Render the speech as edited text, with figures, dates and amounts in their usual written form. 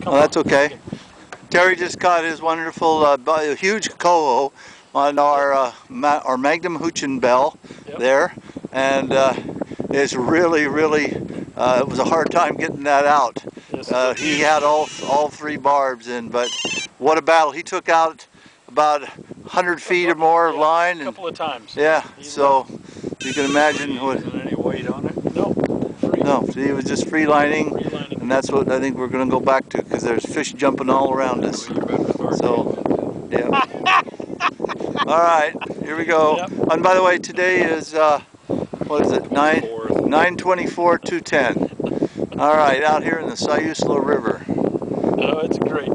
Oh, that's okay. Terry just caught his wonderful, huge coho on our Magnum Hoochin bell there, and it's really, it was a hard time getting that out. He had all three barbs in, but what a battle. He took out about 100 feet or more of line. A couple of times. Yeah, so you can imagine what... Any weight on it? No, he was just free lining, and that's what I think we're going to go back to, because there's fish jumping all around us. So, yeah. All right, here we go. Yep. And by the way, today is, what is it, 9/24/210. All right, out here in the Siuslaw River. Oh, it's great.